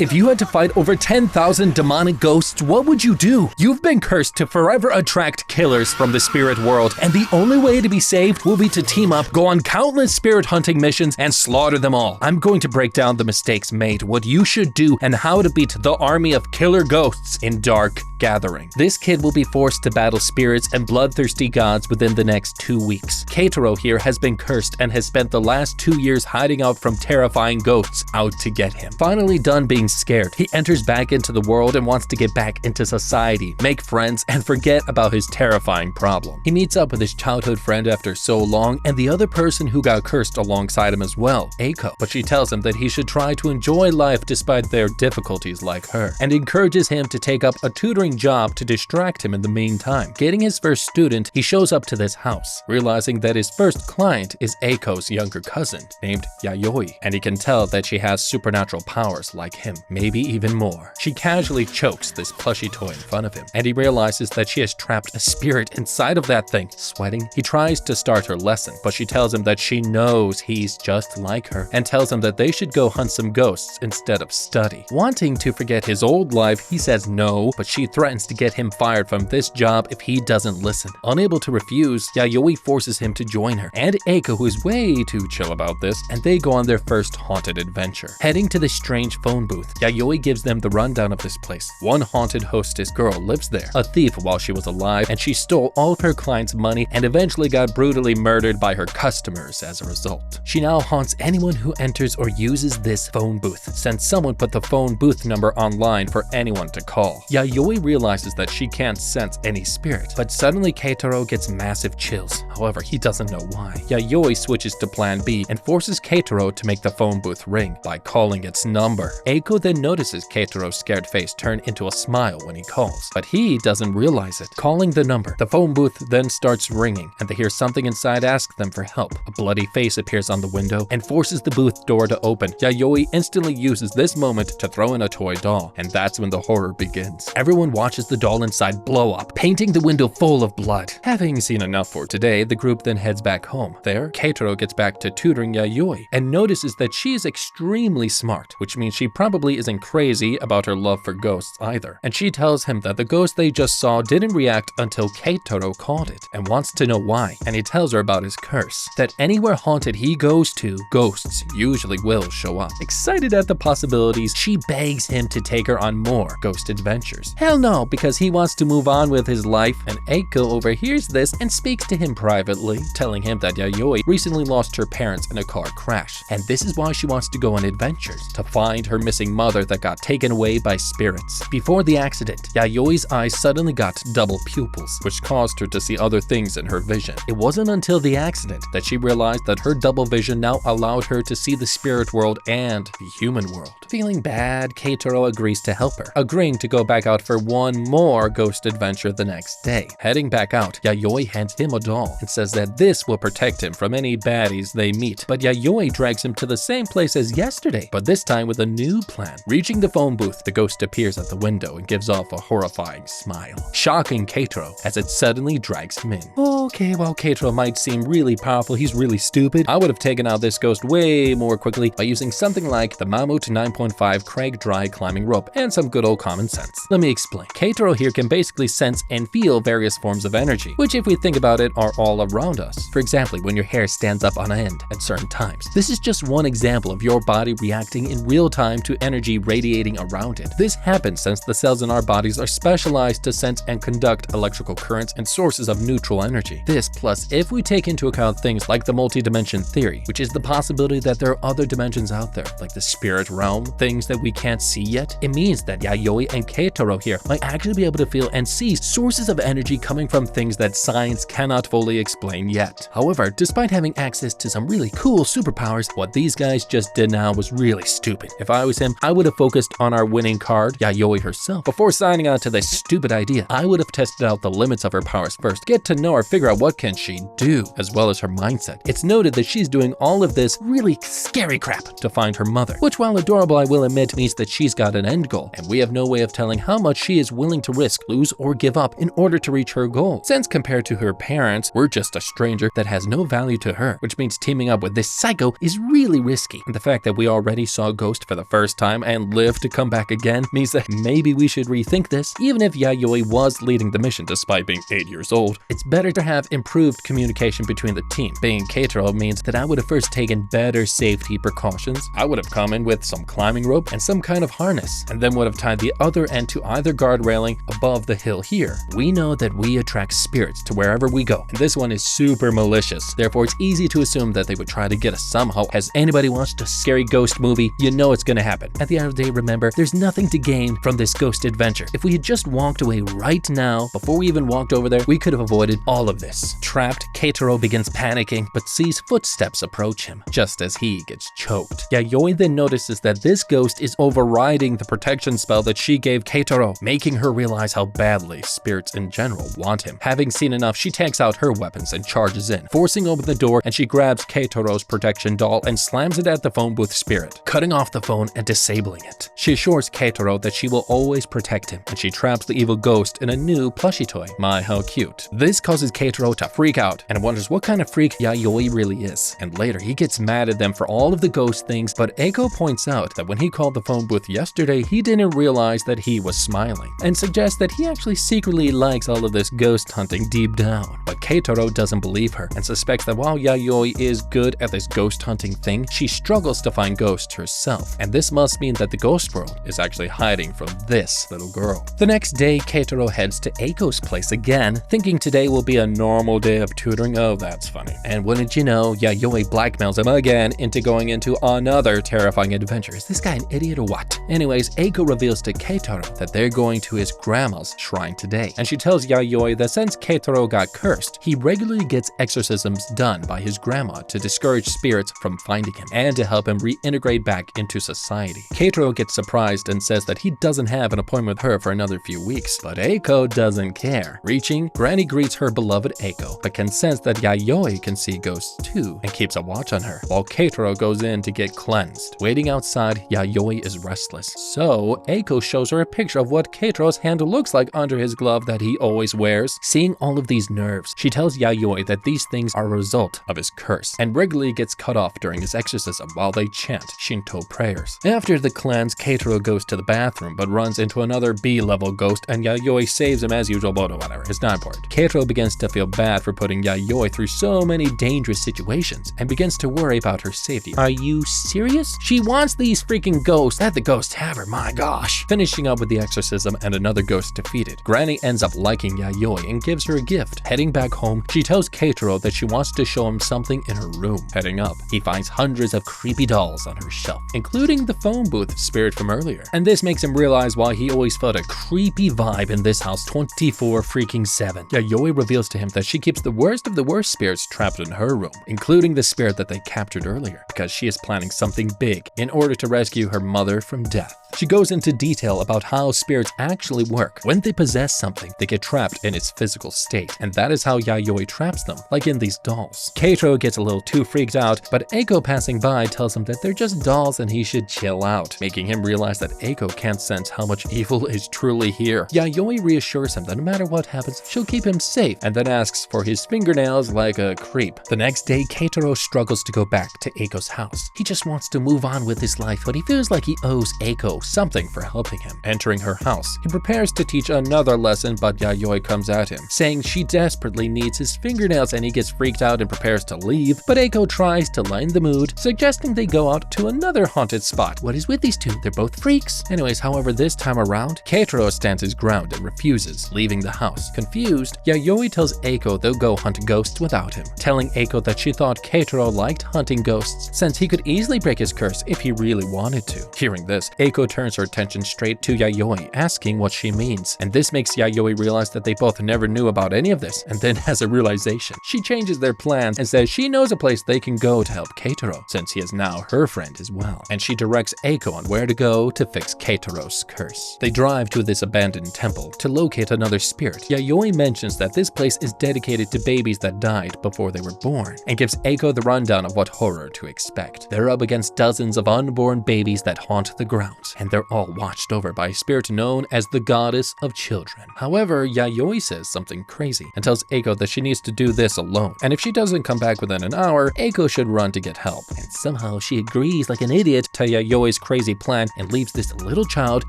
If you had to fight over 10,000 demonic ghosts, what would you do? You've been cursed to forever attract killers from the spirit world, and the only way to be saved will be to team up, go on countless spirit hunting missions, and slaughter them all. I'm going to break down the mistakes made, what you should do, and how to beat the army of killer ghosts in Dark Gathering. This kid will be forced to battle spirits and bloodthirsty gods within the next 2 weeks. Keitaro here has been cursed and has spent the last 2 years hiding out from terrifying ghosts out to get him. Finally done being scared, he enters back into the world and wants to get back into society, make friends, and forget about his terrifying problem. He meets up with his childhood friend after so long, and the other person who got cursed alongside him as well, Eiko. But she tells him that he should try to enjoy life despite their difficulties like her, and encourages him to take up a tutoring job to distract him in the meantime. Getting his first student, he shows up to this house, realizing that his first client is Eiko's younger cousin, named Yayoi, and he can tell that she has supernatural powers like him, maybe even more. She casually chokes this plushy toy in front of him, and he realizes that she has trapped a spirit inside of that thing. Sweating, he tries to start her lesson, but she tells him that she knows he's just like her, and tells him that they should go hunt some ghosts instead of study. Wanting to forget his old life, he says no, but she threatens to get him fired from this job if he doesn't listen. Unable to refuse, Yayoi forces him to join her, and Eiko, who is way too chill about this, and they go on their first haunted adventure. Heading to this strange phone booth, Yayoi gives them the rundown of this place. One haunted hostess girl lives there, a thief while she was alive, and she stole all of her clients' money and eventually got brutally murdered by her customers as a result. She now haunts anyone who enters or uses this phone booth, since someone put the phone booth number online for anyone to call. Yayoi realizes that she can't sense any spirit, but suddenly Keitaro gets massive chills. However, he doesn't know why. Yayoi switches to plan B and forces Keitaro to make the phone booth ring by calling its number. Eiko then notices Keitaro's scared face turn into a smile when he calls, but he doesn't realize it. Calling the number, the phone booth then starts ringing, and they hear something inside ask them for help. A bloody face appears on the window and forces the booth door to open. Yayoi instantly uses this moment to throw in a toy doll, and that's when the horror begins. Everyone watches the doll inside blow up, painting the window full of blood. Having seen enough for today, the group then heads back home. There, Keitaro gets back to tutoring Yayoi and notices that she is extremely smart, which means she probably isn't crazy about her love for ghosts either. And she tells him that the ghost they just saw didn't react until Keitaro called it, and wants to know why. And he tells her about his curse, that anywhere haunted he goes to, ghosts usually will show up. Excited at the possibilities, she begs him to take her on more ghost adventures. Hell no, because he wants to move on with his life, and Eiko overhears this and speaks to him privately, telling him that Yayoi recently lost her parents in a car crash, and this is why she wants to go on adventures, to find her missing mother that got taken away by spirits. Before the accident, Yayoi's eyes suddenly got double pupils, which caused her to see other things in her vision. It wasn't until the accident that she realized that her double vision now allowed her to see the spirit world and the human world. Feeling bad, Keitaro agrees to help her, agreeing to go back out for one more ghost adventure the next day. Heading back out, Yayoi hands him a doll and says that this will protect him from any baddies they meet. But Yayoi drags him to the same place as yesterday, but this time with a new plan. Reaching the phone booth, the ghost appears at the window and gives off a horrifying smile, shocking Keitaro as it suddenly drags him in. Okay, while Keitaro might seem really powerful, he's really stupid. I would have taken out this ghost way more quickly by using something like the Mammut 9.5 Craig Dry climbing rope and some good old common sense. Let me explain. Keitaro here can basically sense and feel various forms of energy, which if we think about it are all around us. For example, when your hair stands up on end at certain times. This is just one example of your body reacting in real time to energy radiating around it. This happens since the cells in our bodies are specialized to sense and conduct electrical currents and sources of neutral energy. This plus if we take into account things like the multi-dimension theory, which is the possibility that there are other dimensions out there, like the spirit realm, things that we can't see yet, it means that Yayoi and Keitaro here might actually be able to feel and see sources of energy coming from things that science cannot fully explain yet. However, despite having access to some really cool superpowers, what these guys just did now was really stupid. If I was him, I would have focused on our winning card, Yayoi herself. Before signing on to this stupid idea, I would have tested out the limits of her powers first, get to know her, figure out what can she do, as well as her mindset. It's noted that she's doing all of this really scary crap to find her mother, which while adorable I will admit means that she's got an end goal, and we have no way of telling how much she is willing to risk, lose, or give up in order to reach her goal. Since compared to her parents, we're just a stranger that has no value to her, which means teaming up with this psycho is really risky. And the fact that we already saw Ghost for the first time time and live to come back again means that maybe we should rethink this. Even if Yayoi was leading the mission despite being 8 years old, it's better to have improved communication between the team. Being Keitaro means that I would have first taken better safety precautions. I would have come in with some climbing rope and some kind of harness, and then would have tied the other end to either guard railing above the hill here. We know that we attract spirits to wherever we go, and this one is super malicious. Therefore, it's easy to assume that they would try to get us somehow. Has anybody watched a scary ghost movie? You know it's gonna happen. At the end of the day, remember, there's nothing to gain from this ghost adventure. If we had just walked away right now, before we even walked over there, we could have avoided all of this. Trapped, Keitaro begins panicking, but sees footsteps approach him, just as he gets choked. Yayoi then notices that this ghost is overriding the protection spell that she gave Keitaro, making her realize how badly spirits in general want him. Having seen enough, she takes out her weapons and charges in, forcing open the door, and she grabs Keitaro's protection doll and slams it at the phone booth spirit, cutting off the phone and disabling it. She assures Keitaro that she will always protect him, and she traps the evil ghost in a new plushie toy. My, how cute. This causes Keitaro to freak out and wonders what kind of freak Yayoi really is. And later, he gets mad at them for all of the ghost things, but Eiko points out that when he called the phone booth yesterday, he didn't realize that he was smiling, and suggests that he actually secretly likes all of this ghost hunting deep down. But Keitaro doesn't believe her and suspects that while Yayoi is good at this ghost hunting thing, she struggles to find ghosts herself, and this must mean that the ghost world is actually hiding from this little girl. The next day, Keitaro heads to Eiko's place again, thinking today will be a normal day of tutoring. Oh, that's funny. And wouldn't you know, Yayoi blackmails him again into going into another terrifying adventure. Is this guy an idiot or what? Anyways, Eiko reveals to Keitaro that they're going to his grandma's shrine today, and she tells Yayoi that since Keitaro got cursed, he regularly gets exorcisms done by his grandma to discourage spirits from finding him and to help him reintegrate back into society. Keitaro gets surprised and says that he doesn't have an appointment with her for another few weeks, but Eiko doesn't care. Reaching, Granny greets her beloved Eiko, but can sense that Yayoi can see ghosts too and keeps a watch on her, while Keitaro goes in to get cleansed. Waiting outside, Yayoi is restless, so Eiko shows her a picture of what Keitaro's hand looks like under his glove that he always wears. Seeing all of these nerves, she tells Yayoi that these things are a result of his curse, and regularly gets cut off during his exorcism while they chant Shinto prayers. After the cleanse, Keitaro goes to the bathroom but runs into another B-level ghost, and Yayoi saves him as usual, but whatever, it's not important. Keitaro begins to feel bad for putting Yayoi through so many dangerous situations and begins to worry about her safety. Are you serious? She wants these freaking ghosts. Let the ghosts have her, my gosh. Finishing up with the exorcism and another ghost defeated, Granny ends up liking Yayoi and gives her a gift. Heading back home, she tells Keitaro that she wants to show him something in her room. Heading up, he finds hundreds of creepy dolls on her shelf, including the phone booth spirit from earlier. And this makes him realize why he always felt a creepy vibe in this house 24/7. Yayoi reveals to him that she keeps the worst of the worst spirits trapped in her room, including the spirit that they captured earlier, because she is planning something big in order to rescue her mother from death. She goes into detail about how spirits actually work. When they possess something, they get trapped in its physical state, and that is how Yayoi traps them, like in these dolls. Keitaro gets a little too freaked out, but Eiko passing by tells him that they're just dolls and he should chill out, making him realize that Eiko can't sense how much evil is truly here. Yayoi reassures him that no matter what happens, she'll keep him safe, and then asks for his fingernails like a creep. The next day, Keitaro struggles to go back to Eiko's house. He just wants to move on with his life, but he feels like he owes Eiko something for helping him. Entering her house, he prepares to teach another lesson, but Yayoi comes at him, saying she desperately needs his fingernails, and he gets freaked out and prepares to leave, but Eiko tries to lighten the mood, suggesting they go out to another haunted spot. What is with these two? They're both freaks. Anyways, however, this time around, Keitaro stands his ground and refuses, leaving the house. Confused, Yayoi tells Eiko they'll go hunt ghosts without him, telling Eiko that she thought Keitaro liked hunting ghosts since he could easily break his curse if he really wanted to. Hearing this, Eiko turns her attention straight to Yayoi, asking what she means, and this makes Yayoi realize that they both never knew about any of this, and then has a realization. She changes their plans and says she knows a place they can go to help Keitaro, since he is now her friend as well, and she directs Eiko on where to go to fix Keitaro's curse. They drive to this abandoned temple to locate another spirit. Yayoi mentions that this place is dedicated to babies that died before they were born, and gives Eiko the rundown of what horror to expect. They're up against dozens of unborn babies that haunt the grounds, and they're all watched over by a spirit known as the Goddess of Children. However, Yayoi says something crazy and tells Eiko that she needs to do this alone, and if she doesn't come back within an hour, Eiko should run to get help. And somehow she agrees like an idiot to Yayoi's crazy plan and leaves this little child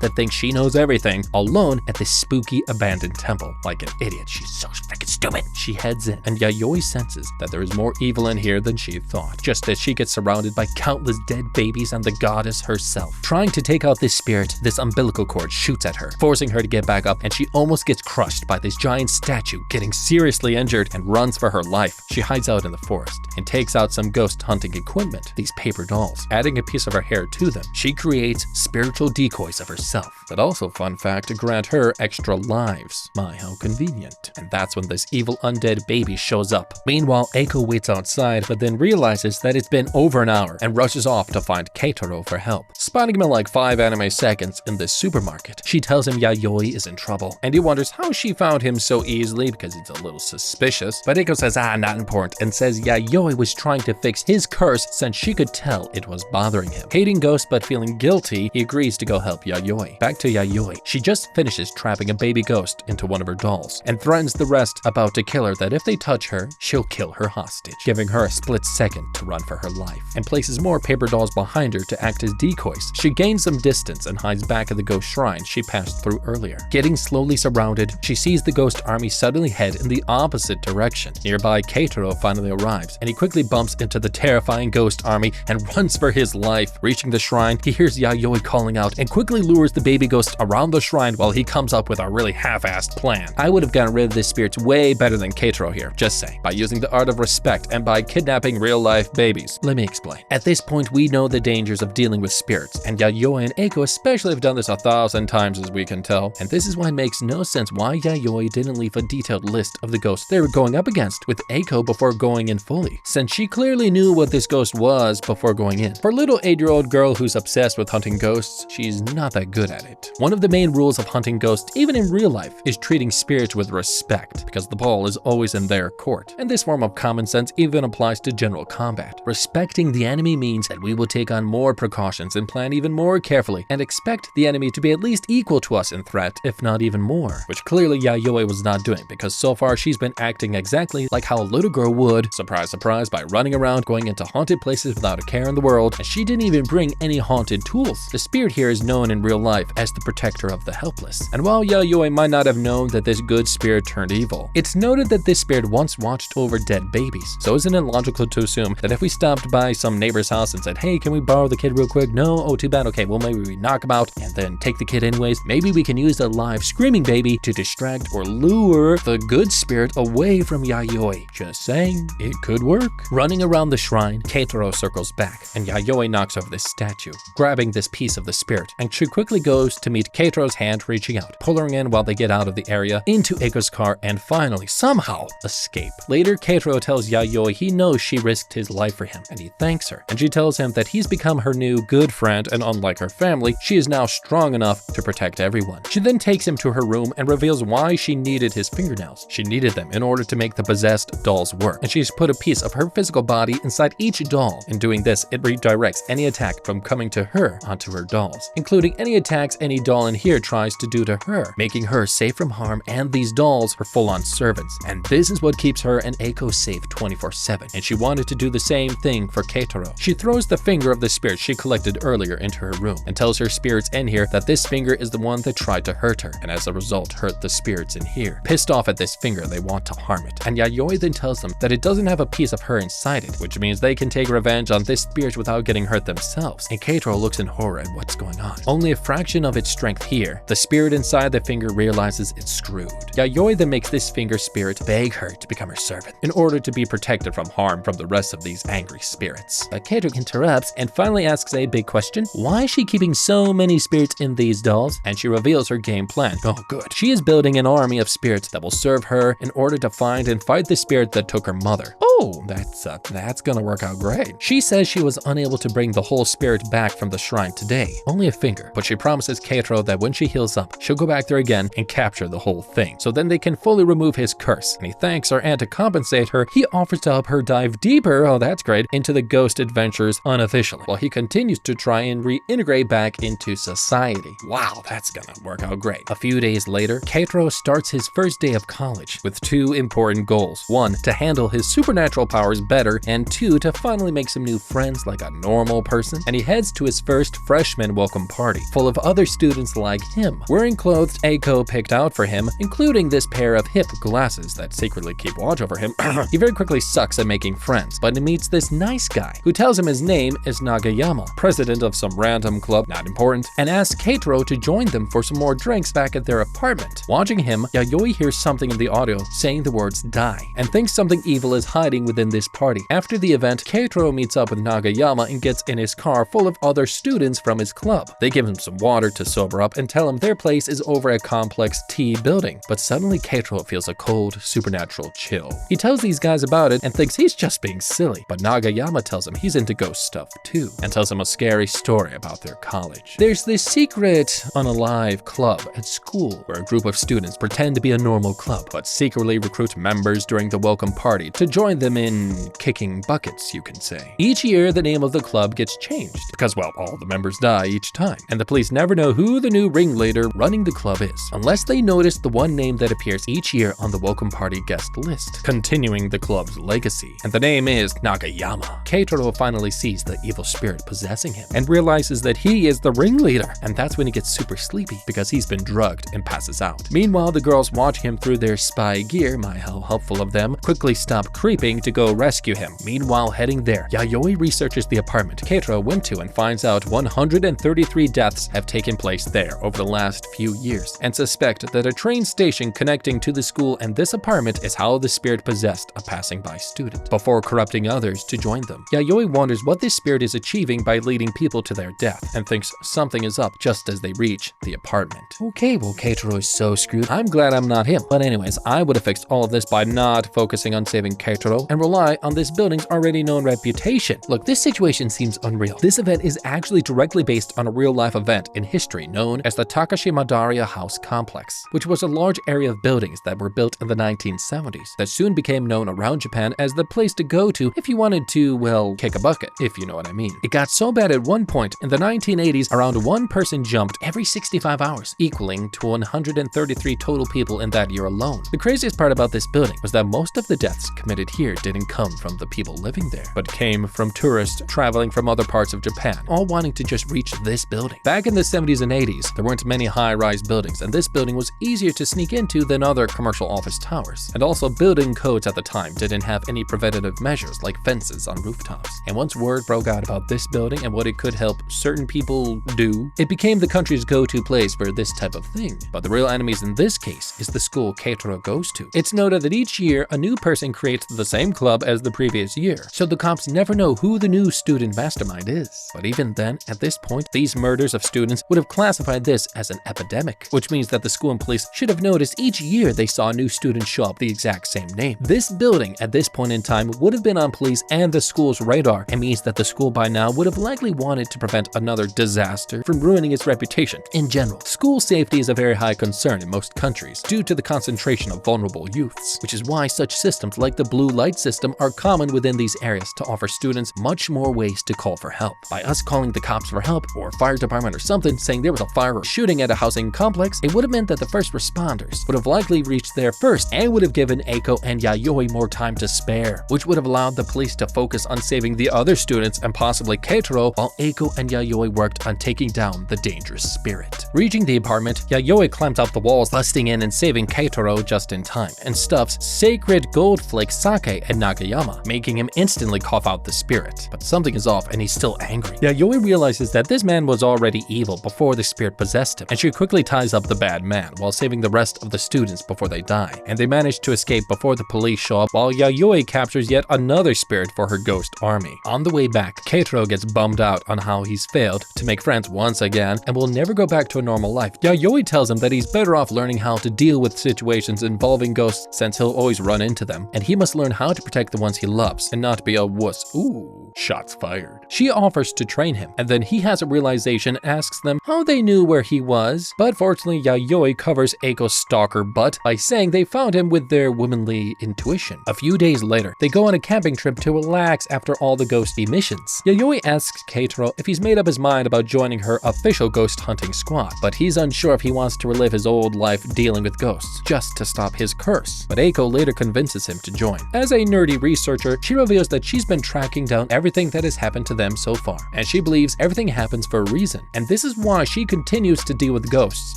that thinks she knows everything alone at this spooky abandoned temple. Like an idiot, she's so freaking stupid. She heads in, and Yayoi senses that there is more evil in here than she thought, just as she gets surrounded by countless dead babies and the goddess herself. Trying to take out this spirit, this umbilical cord shoots at her, forcing her to get back up, and she almost gets crushed by this giant statue, getting seriously injured and runs for her life. She hides out in the forest and takes out some ghost hunting equipment, these paper dolls. Adding a piece of her hair to them, she creates spiritual decoys of herself that also, fun fact, to grant her extra lives. My, how convenient. And that's when this evil undead baby shows up. Meanwhile, Eiko waits outside, but then realizes that it's been over an hour and rushes off to find Keitaro for help. Spotting him in like 5 anime seconds in the supermarket, she tells him Yayoi is in trouble, and he wonders how she found him so easily because it's a little suspicious. But Eiko says, not important, and says Yayoi was trying to fix his curse since she could tell it was bothering him. Hating ghosts but feeling guilty, he agrees to go help Yayoi. Back to Yayoi, she just finishes trapping a baby ghost into one of her dolls and threatens the rest about to kill her that if they touch her, she'll kill her hostage, giving her a split second to run for her life, and places more paper dolls behind her to act as decoys. She gains some distance and hides back at the ghost shrine she passed through earlier. Getting slowly surrounded, she sees the ghost army suddenly head in the opposite direction. Nearby, Keitaro finally arrives, and he quickly bumps into the terrifying ghost army and runs for his life. Reaching the shrine, he hears Yayoi calling out and quickly lures the baby ghost around the shrine while he comes up with a really half-assed plan. I would have gotten rid of this spirit way better than Keitaro here, just saying, by using the art of respect and by kidnapping real-life babies. Let me explain. At this point, we know the dangers of dealing with spirits, and Yayoi and Eiko especially have done this 1,000 times as we can tell, and this is why it makes no sense why Yayoi didn't leave a detailed list of the ghosts they were going up against with Eiko before going in fully, since she clearly knew what this ghost was before going in. For a little 8-year-old girl who's obsessed with hunting ghosts, she's not that good at it. One of the main rules of hunting ghosts, even in real life, is treating spirits with respect, because the ball is always in their court, and this form of common sense even applies to general combat. Respecting the enemy means that we will take on more precautions and plan even more carefully, and expect the enemy to be at least equal to us in threat, if not even more, which clearly Yayoi was not doing, because so far she's been acting exactly like how a little girl would, surprise surprise, by running around going into haunted places without a care in the world, and she didn't even bring any haunted tools. The spirit here is known in real life as the protector of the helpless, and while Yayoi might not have known that this good spirit turned evil, it's noted that this spirit once watched over dead babies, so isn't it logical to assume that if we stopped by some neighbor's house and said, hey, can we borrow the kid real quick? No? Oh, too bad. Okay, well, maybe we knock him out and then take the kid anyways. Maybe we can use a live screaming baby to distract or lure the good spirit away from Yayoi. Just saying, it could work. Running around the shrine, Keitaro circles back, and Yayoi knocks over this statue, grabbing this piece of the spirit, and she quickly goes to meet Keitaro's hand reaching out, pulling in while they get out of the area into Eiko's car and finally, somehow, escape. Later, Keitaro tells Yayoi he knows she risked his life for him, and he thanks her, and she tells him that he's become her new good friend, and unlike her family, she is now strong enough to protect everyone. She then takes him to her room and reveals why she needed his fingernails. She needed them in order to make the possessed dolls work, and she's put a piece of her physical body inside each doll. In doing this, it redirects any attack from coming to her onto her dolls, including any attacks any doll in here tries to do to her, making her safe from harm and these dolls her full-on servants. And this is what keeps her and Eiko safe 24/7, and she wanted to do the same thing for Keitaro. She throws the finger of the spirit she collected earlier into her room and tells her spirits in here that this finger is the one that tried to hurt her, and as a result hurt the spirits in here. Pissed off at this finger, they want to harm it, and Yayoi then tells them that it doesn't have a piece of her inside it, which means they can take revenge on this spirit without getting hurt themselves. And Keitaro looks in horror at what's going on. Only a fraction of its strength here. The spirit inside the finger realizes it's screwed. Yayoi then makes this finger spirit beg her to become her servant in order to be protected from harm from the rest of these angry spirits. But Keitaro interrupts and finally asks a big question. Why is she keeping so many spirits in these dolls? And she reveals her game plan. Oh good. She is building an army of spirits that will serve her in order to find and fight the spirit that took her mother. Oh, that's gonna work out great. She says she was unable to bring the whole spirit back from the shrine today, only a finger, but she promises Keitaro that when she heals up, she'll go back there again and capture the whole thing, so then they can fully remove his curse. And he thanks her, and to compensate her, he offers to help her dive deeper, oh that's great, into the ghost adventures unofficially, while he continues to try and reintegrate back back into society. Wow, that's gonna work out great. A few days later, Keitaro starts his first day of college with two important goals. One, to handle his supernatural powers better, and two, to finally make some new friends like a normal person. And he heads to his first freshman welcome party, full of other students like him, wearing clothes Eiko picked out for him, including this pair of hip glasses that secretly keep watch over him. He very quickly sucks at making friends, but he meets this nice guy who tells him his name is Nagayama, president of some random club, not important, and asks Keitaro to join them for some more drinks back at their apartment. Watching him, Yayoi hears something in the audio saying the words die, and thinks something evil is hiding within this party. After the event, Keitaro meets up with Nagayama and gets in his car full of other students from his club. They give him some water to sober up and tell him their place is over a complex T building, but suddenly Keitaro feels a cold, supernatural chill. He tells these guys about it and thinks he's just being silly, but Nagayama tells him he's into ghost stuff too, and tells him a scary story about their college. There's this secret, unalive club at school where a group of students pretend to be a normal club, but secretly recruit members during the welcome party to join them in kicking buckets, you can say. Each year, the name of the club gets changed because, well, all the members die each time, and the police never know who the new ringleader running the club is, unless they notice the one name that appears each year on the welcome party guest list, continuing the club's legacy, and the name is Nagayama. Keitaro finally sees the evil spirit possessing him and realizes that he is the ringleader, and that's when he gets super sleepy because he's been drugged and passes out. Meanwhile, the girls watching him through their spy gear, my how helpful of them, quickly stop creeping to go rescue him. Meanwhile, heading there, Yayoi researches the apartment Keitaro went to and finds out 133 deaths have taken place there over the last few years, and suspect that a train station connecting to the school and this apartment is how the spirit possessed a passing by student, before corrupting others to join them. Yayoi wonders what this spirit is achieving by leading people to their death, and thinks something is up just as they reach the apartment. Okay, well, Keitaro is so screwed. I'm glad I'm not him. But anyways, I would have fixed all of this by not focusing on saving Keitaro and rely on this building's already known reputation. Look, this situation seems unreal. This event is actually directly based on a real-life event in history known as the Takashi Madara House Complex, which was a large area of buildings that were built in the 1970s that soon became known around Japan as the place to go to if you wanted to, well, kick a bucket, if you know what I mean. It got so bad at one point in the 1980s, around one person jumped every 65 hours, equaling to 133 total people in that year alone. The craziest part about this building was that most of the deaths committed here didn't come from the people living there, but came from tourists traveling from other parts of Japan, all wanting to just reach this building. Back in the 70s and 80s, there weren't many high-rise buildings, and this building was easier to sneak into than other commercial office towers. And also, building codes at the time didn't have any preventative measures like fences on rooftops. And once word broke out about this building and what it could help certain people do, it became the country's go-to place for this type of thing. But the real enemies in this case is the school Keitaro goes to. It's noted that each year, a new person creates the same club as the previous year, so the cops never know who the new student mastermind is. But even then, at this point, these murders of students would have classified this as an epidemic, which means that the school and police should have noticed each year they saw a new student show up the exact same name. This building, at this point in time, would have been on police and the school's radar, and means that the school by now would have likely wanted to prevent another disaster from ruining its reputation. In general, school safety is a very high concern in most countries due to the concentration of vulnerable youths, which is why such systems like the blue light system are common within these areas to offer students much more ways to call for help. By us calling the cops for help, or fire department or something, saying there was a fire or shooting at a housing complex, it would have meant that the first responders would have likely reached there first and would have given Eiko and Yayoi more time to spare, which would have allowed the police to focus on saving the other students and possibly Keitaro, while Eiko and Yayoi worked on taking down the dangerous spirit. Reaching the apartment, Yayoi climbs out the walls, busting in and saving Keitaro just in time, and stuffs sacred gold flake sake at Nagayama, making him instantly cough out the spirit. But something is off and he's still angry. Yayoi realizes that this man was already evil before the spirit possessed him, and she quickly ties up the bad man while saving the rest of the students before they die, and they manage to escape before the police show up, while Yayoi captures yet another spirit for her ghost army. On the way back, Keitaro gets bummed out on how he's failed to make friends once again and will never go back to a normal life. Yayoi tells him that he's better off learning how to deal with situations involving ghosts since he'll always run into them, and he must learn how to protect the ones he loves and not be a wuss. Ooh, shots fired. She offers to train him, and then he has a realization and asks them how they knew where he was, but fortunately Yayoi covers Eiko's stalker butt by saying they found him with their womanly intuition. A few days later, they go on a camping trip to relax after all the ghosty missions. Yayoi asks Keitaro if he's made up his mind about joining her official ghost hunting squad, but he's unsure if he wants to relive his old life dealing with ghosts just to stop his curse. But Eiko later convinces him to join. As a nerdy researcher, she reveals that she's been tracking down everything that has happened to them so far, and she believes everything happens for a reason, and this is why she continues to deal with ghosts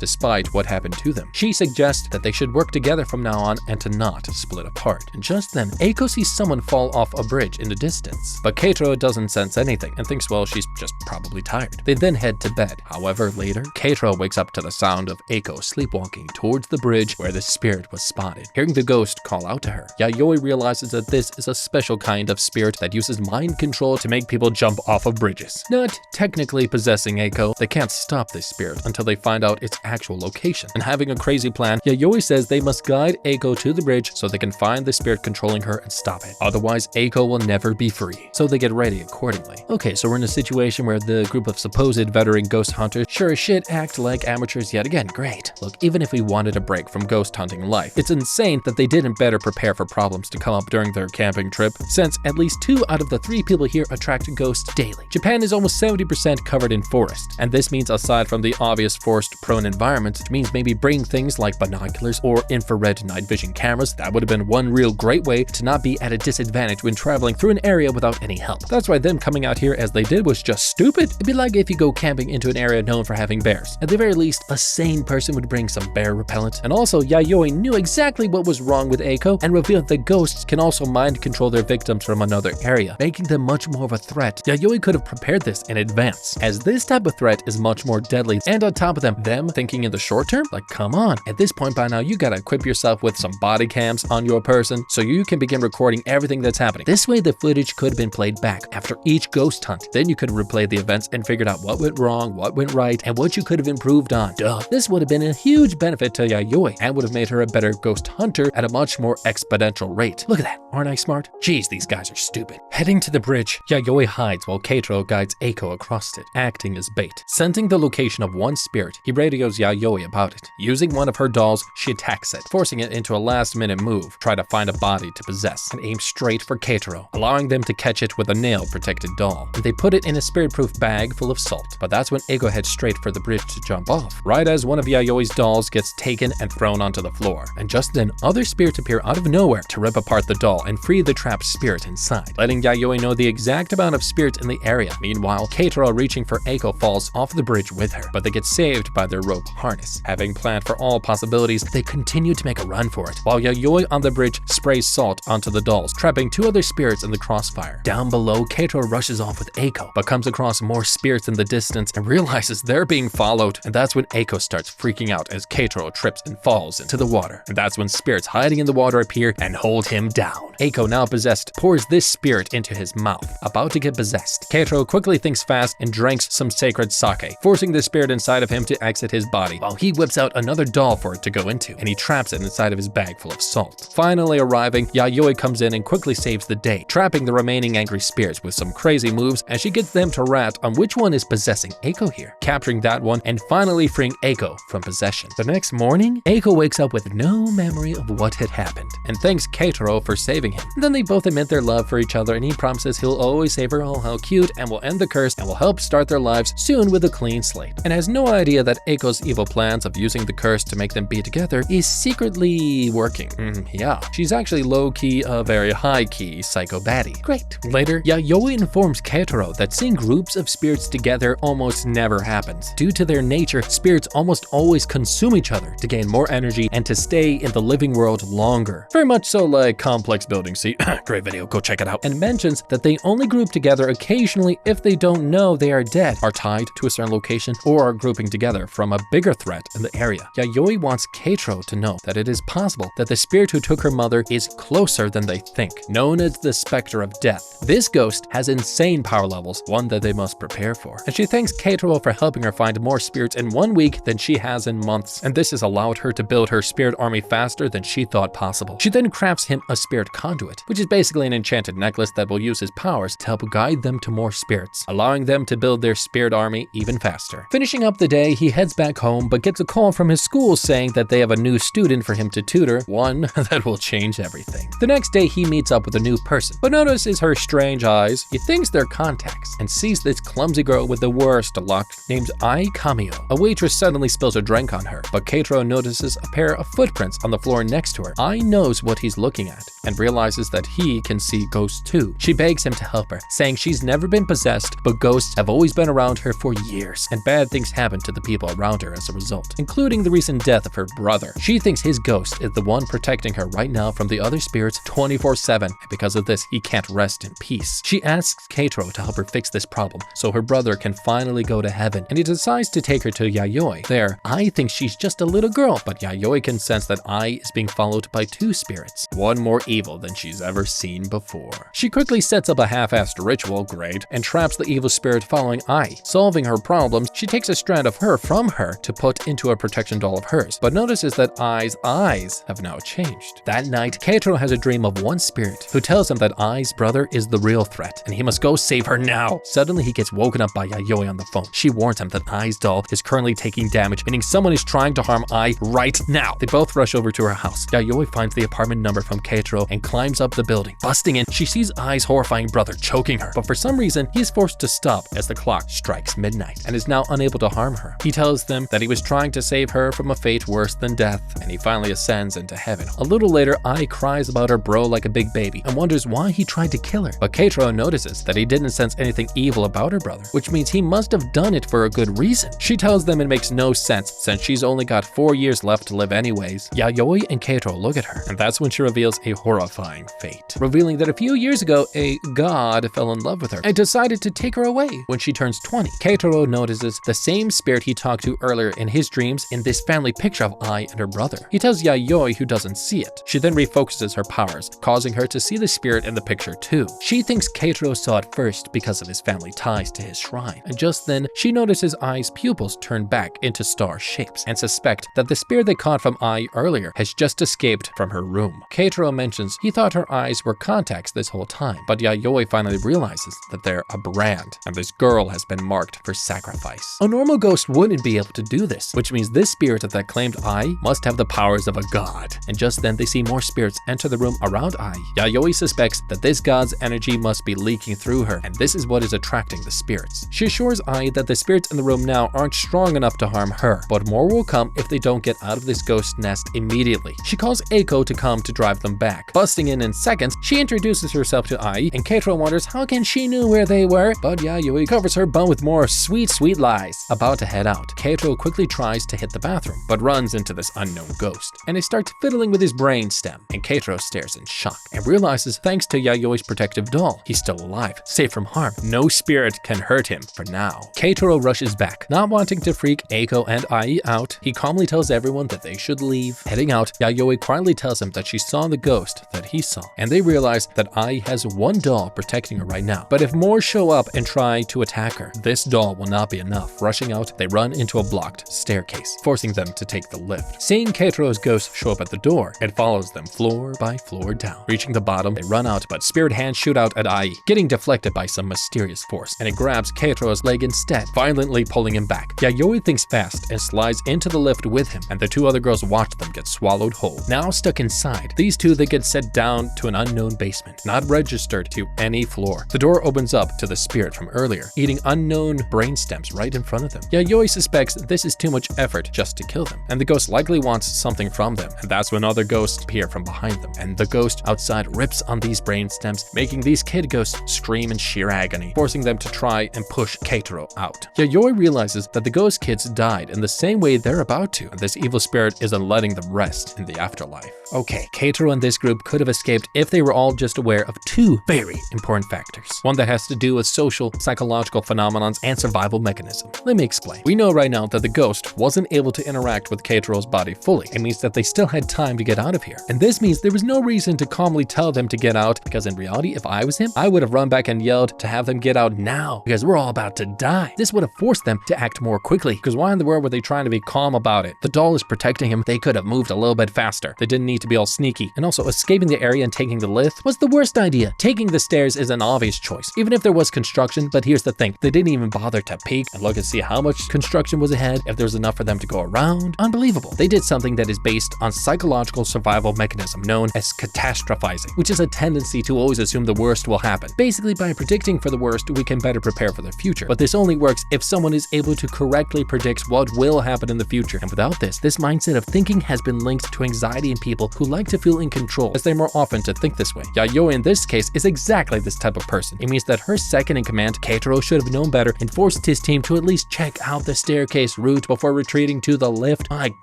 despite what happened to them. She suggests that they should work together from now on and to not split apart. And just then, Eiko sees someone fall off a bridge in the distance, but Keitaro doesn't sense anything and thinks, well, she's just probably tired. They then head to bed. However, later, Keitaro wakes up to the sound of Eiko sleepwalking towards the bridge where the spirit was spotted. Hearing the ghost call out to her, Yayoi realizes that this is a special kind of spirit that uses mind control to make people jump off of bridges. Not technically possessing Eiko, they can't stop this spirit until they find out its actual location. And having a crazy plan, Yayoi says they must guide Eiko to the bridge so they can find the spirit controlling her and stop it. Otherwise, Eiko will never be free. So they get ready accordingly. Okay, so we're in a situation where the group of supposed veteran ghost hunters sure as shit act like amateurs yet again. Great. Look, even if we wanted a break from ghost hunting life, it's insane that they didn't better prepare for problems to come up during their camping trip, since at least 2 out of the 3 people here attract ghosts daily. Japan is almost 70% covered in forest, and this means aside from the obvious forest-prone environment, it means maybe bringing things like binoculars or infrared night vision cameras. That would have been one real great way to not be at a disadvantage when traveling through an area without any help. That's why them coming out here as they did was just stupid. It'd be like if you go camping into an area known for having bears. At the very least, a sane person would bring some bear repellent. And also, Yayoi knew exactly what was wrong with Eiko and revealed that ghosts can also mind control their victims from another area, making them much more of a threat. Yayoi could have prepared this in advance, as this type of threat is much more deadly. And on top of them thinking in the short term, like come on, at this point by now you gotta equip yourself with some body cams on your person so you can begin recording everything that's happening. This way the footage could have been played back after each ghost hunt. Then you could replay the events and figured out what went wrong, what went right, and what you could have improved on. Duh. This would have been a huge benefit to Yayoi and would have made her a better ghost hunter at a much more exponential rate. Look at that, aren't I smart? Jeez, these guys are stupid. Heading to the bridge, Yayoi hides while Keitaro guides Eiko across it, acting as bait. Sensing the location of one spirit, he radios Yayoi about it. Using one of her dolls, she attacks it, forcing it into a last-minute move, try to find a body to possess, and aim straight for Keitaro, allowing them to catch it with a nail-protected doll. And they put it in a spirit-proof bag full of salt, but that's when Eiko heads straight for the bridge to jump off, right as one of Yayoi's dolls gets taken and thrown onto the floor. And just then, other spirits appear out of nowhere to rip apart the doll and free the trapped spirit inside, letting Yayoi know the exact amount of spirits in the area. Meanwhile, Keitaro reaching for Eiko falls off the bridge with her, but they get saved by their rope harness. Having planned for all possibilities, they continue to make a run for it, while Yayoi on the bridge sprays salt onto the dolls, trapping 2 other spirits in the crossfire. Down below, Keitaro rushes off with Eiko, but comes across more spirits in the distance and realizes they're being followed, and that's when Eiko starts freaking out as Keitaro trips and falls into the water. And that's when spirits hiding in the water appear and hold him down. Eiko, now possessed, pours this spirit into his mouth, about to get possessed. Keitaro quickly thinks fast and drinks some sacred sake, forcing the spirit inside of him to exit his body, while he whips out another doll for it to go into, and he traps it inside of his bag full of salt. Finally arriving, Yayoi comes in and quickly saves the day, trapping the remaining angry spirits with some crazy moves as she gets them to rat on which one is possessing Eiko here, capturing that one and finally freeing Eiko from possession. The next morning, Eiko wakes up with no memory of what had happened and thanks Keitaro for saving him. And then they both admit their love for each other and he promises he'll always save her. Oh, how cute, and will end the curse and will help start their lives soon with a clean slate. And has no idea that Eiko's evil plans of using the curse to make them be together is secretly working. Yeah, she's actually low-key a very high-key psycho baddie. Great. Later, Yayoi informs Keitaro that seeing groups of spirits together almost never happens. Due to their nature, spirits almost always consume each other to gain more energy and to stay in the living world longer. Very much so like complex building, see? Great video, go check it out. And mentions that they only group together occasionally if they don't know they are dead, are tied to a certain location, or are grouping together from a bigger threat in the area. Yayoi wants Keitaro to know that it is possible that the spirit who took her mother is closer than they think, known as the Spectre of Death. This ghost has insane power levels, one that they must prepare for. And she thanks Keitaro for helping her find more spirits in 1 week than she has in months, and this has allowed her to build her spirit army faster than she thought possible. She then crafts him a spirit conduit, which is basically an enchanted necklace that will use his powers to help guide them to more spirits, allowing them to build their spirit army even faster. Finishing up the day, he heads back home, but gets a call from his school saying that they have a new student for him to tutor, one that will change everything. The next day, he meets up with a new person, but notices her strange eyes. He thinks they're contacts and sees this clumsy girl girl with the worst luck named Ai Kamio. A waitress suddenly spills a drink on her, but Keitaro notices a pair of footprints on the floor next to her. Ai knows what he's looking at and realizes that he can see ghosts too. She begs him to help her, saying she's never been possessed, but ghosts have always been around her for years, and bad things happen to the people around her as a result, including the recent death of her brother. She thinks his ghost is the one protecting her right now from the other spirits 24/7, and because of this, he can't rest in peace. She asks Keitaro to help her fix this problem so her brother can finally go to heaven, and he decides to take her to Yayoi. There, Ai thinks she's just a little girl, but Yayoi can sense that Ai is being followed by two spirits, one more evil than she's ever seen before. She quickly sets up a half-assed ritual, great, and traps the evil spirit following Ai. Solving her problems, she takes a strand of her from her to put into a protection doll of hers, but notices that Ai's eyes have now changed. That night, Keitaro has a dream of one spirit who tells him that Ai's brother is the real threat, and he must go save her now. Suddenly, he gets woken up by Yayoi on the phone. She warns him that Ai's doll is currently taking damage, meaning someone is trying to harm Ai right now. They both rush over to her house. Yayoi finds the apartment number from Keitaro and climbs up the building. Busting in, she sees Ai's horrifying brother choking her, but for some reason, he is forced to stop as the clock strikes midnight and is now unable to harm her. He tells them that he was trying to save her from a fate worse than death, and he finally ascends into heaven. A little later, Ai cries about her bro like a big baby and wonders why he tried to kill her, but Keitaro notices that he didn't sense anything evil about her brother, which means he must have done it for a good reason. She tells them it makes no sense since she's only got 4 years left to live anyways. Yayoi and Keitaro look at her, and that's when she reveals a horrifying fate, revealing that a few years ago, a god fell in love with her and decided to take her away when she turns 20. Keitaro notices the same spirit he talked to earlier in his dreams in this family picture of Ai and her brother. He tells Yayoi, who doesn't see it. She then refocuses her powers, causing her to see the spirit in the picture too. She thinks Keitaro saw it first because of his family ties to his shrine, and just then she notices Ai's pupils turn back into star shapes and suspect that the spirit they caught from Ai earlier has just escaped from her room. Keitaro mentions he thought her eyes were contacts this whole time, but Yayoi finally realizes that they're a brand, and this girl has been marked for sacrifice. A normal ghost wouldn't be able to do this, which means this spirit that claimed Ai must have the powers of a god. And just then they see more spirits enter the room around Ai. Yayoi suspects that this god's energy must be leaking through her, and this is what is attracting the spirits. She assures Ai that the spirits in the room now aren't strong enough to harm her, but more will come if they don't get out of this ghost nest immediately. She calls Eiko to come to drive them back. Busting in seconds, she introduces herself to Ai, and Keitaro wonders how can she knew where they were, but Yayoi covers her bum with more sweet lies. About to head out, Keitaro quickly tries to hit the bathroom, but runs into this unknown ghost, and he starts fiddling with his brain stem, and Keitaro stares in shock and realizes thanks to Yayoi's protective doll, he's still alive, safe from harm. No spirit can hurt him for now. Keitaro rushes back, not wanting to freak Eiko and Ai out. He calmly tells everyone that they should leave. Heading out, Yayoi quietly tells him that she saw the ghost that he saw, and they realize that Ai has one doll protecting her right now, but if more show up and try to attack her, this doll will not be enough. Rushing out, they run into a blocked staircase, forcing them to take the lift. Seeing Keitaro's ghost show up at the door, it follows them floor by floor down. Reaching the bottom, they run out, but spirit hands shoot out at Ai, getting deflected by some mysterious force, and it grabs Keitaro's leg instead, violently pulling him back. Yayoi thinks fast and slides into the lift with him, and the two other girls watch them get swallowed whole. Now stuck inside, these two they get sent down to an unknown basement, not registered to any floor. The door opens up to the spirit from earlier, eating unknown brain stems right in front of them. Yayoi suspects this is too much effort just to kill them, and the ghost likely wants something from them, and that's when other ghosts appear from behind them, and the ghost outside rips on these brain stems, making these kid ghosts scream in sheer agony, forcing them to try and push Keitaro out. Yayoi realizes that the ghost kids died in the same way they're about to, and this evil spirit isn't letting them rest in the afterlife. Okay, Keitaro and this group could have escaped if they were all just aware of two very important factors. One that has to do with social, psychological phenomena and survival mechanism. Let me explain. We know right now that the ghost wasn't able to interact with Keitaro's body fully. It means that they still had time to get out of here. And this means there was no reason to calmly tell them to get out, because in reality, if I was him, I would have run back and yelled to have them get out now, because we're all about to die. This would have forced them to act more quickly, because why in the world were they trying to be calm about it? The doll is protecting him. They could have moved a little bit faster. They didn't need to be all sneaky. And also, escaping the area and taking the lift was the worst idea. Taking the stairs is an obvious choice, even if there was construction, but here's the thing. They didn't even bother to peek and look and see how much construction was ahead, if there was enough for them to go around. Unbelievable. They did something that is based on psychological survival mechanism known as catastrophizing, which is a tendency to always assume the worst will happen. Basically, by predicting for the worst, we can better prepare for the their future. But this only works if someone is able to correctly predict what will happen in the future. And without this mindset of thinking has been linked to anxiety in people who like to feel in control, as they're more often to think this way. Yayoi in this case is exactly this type of person. It means that her second in command, Keitaro, should have known better and forced his team to at least check out the staircase route before retreating to the lift. My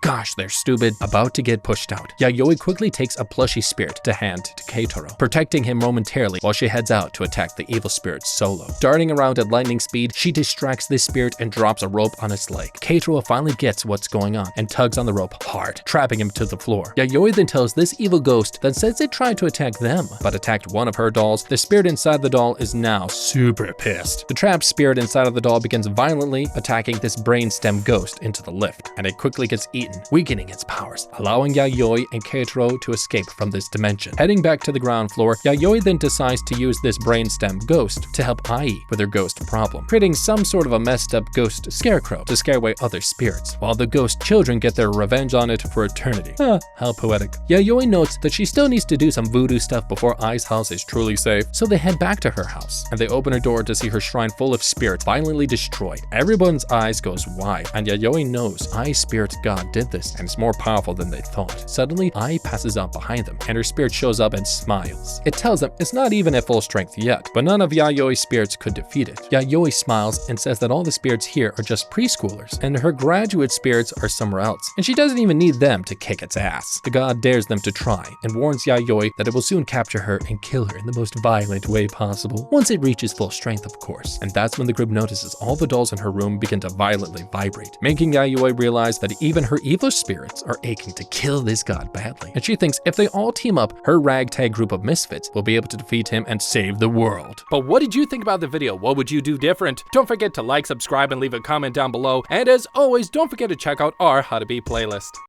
gosh, they're stupid. About to get pushed out, Yayoi quickly takes a plushie spirit to hand to Keitaro, protecting him momentarily while she heads out to attack the evil spirit solo. Darting around at lightning speed, she distracts this spirit and drops a rope on its leg. Keitaro finally gets what's going on and tugs on the rope hard, trapping him to the floor. Yayoi then tells this evil ghost that since it tried to attack them, but attacked one of her dolls, the spirit inside the doll is now super pissed. The trapped spirit inside of the doll begins violently attacking this brainstem ghost into the lift, and it quickly gets eaten, weakening its powers, allowing Yayoi and Keitaro to escape from this dimension. Heading back to the ground floor, Yayoi then decides to use this brainstem ghost to help Ai with her ghost problem, creating some sort of a messed up ghost scarecrow to scare away other spirits, while the ghost children get their revenge on it for eternity. How poetic. Yayoi notes that she still needs to do some voodoo stuff before Ai's house is truly safe, so they head back to her house, and they open her door to see her shrine full of spirits violently destroyed. Everyone's eyes goes wide, and Yayoi knows Ai's spirit god did this, and it's more powerful than they thought. Suddenly, Ai passes out behind them, and her spirit shows up and smiles. It tells them it's not even at full strength yet, but none of Yayoi's spirits could defeat it. Yayoi smiles and says that all the spirits here are just preschoolers, and her graduate spirits are somewhere else, and she doesn't even need them to kick its ass. The god dares them to try, and warns Yayoi that it will soon capture her and kill her in the most violent way possible, once it reaches full strength of course. And that's when the group notices all the dolls in her room begin to violently vibrate, making Yayoi realize that even her evil spirits are aching to kill this god badly. And she thinks if they all team up, her ragtag group of misfits will be able to defeat him and save the world. But what did you think about the video? What would you do different? Don't forget to like, subscribe, and leave a comment down below. And as always, don't forget to check out our How to Be playlist.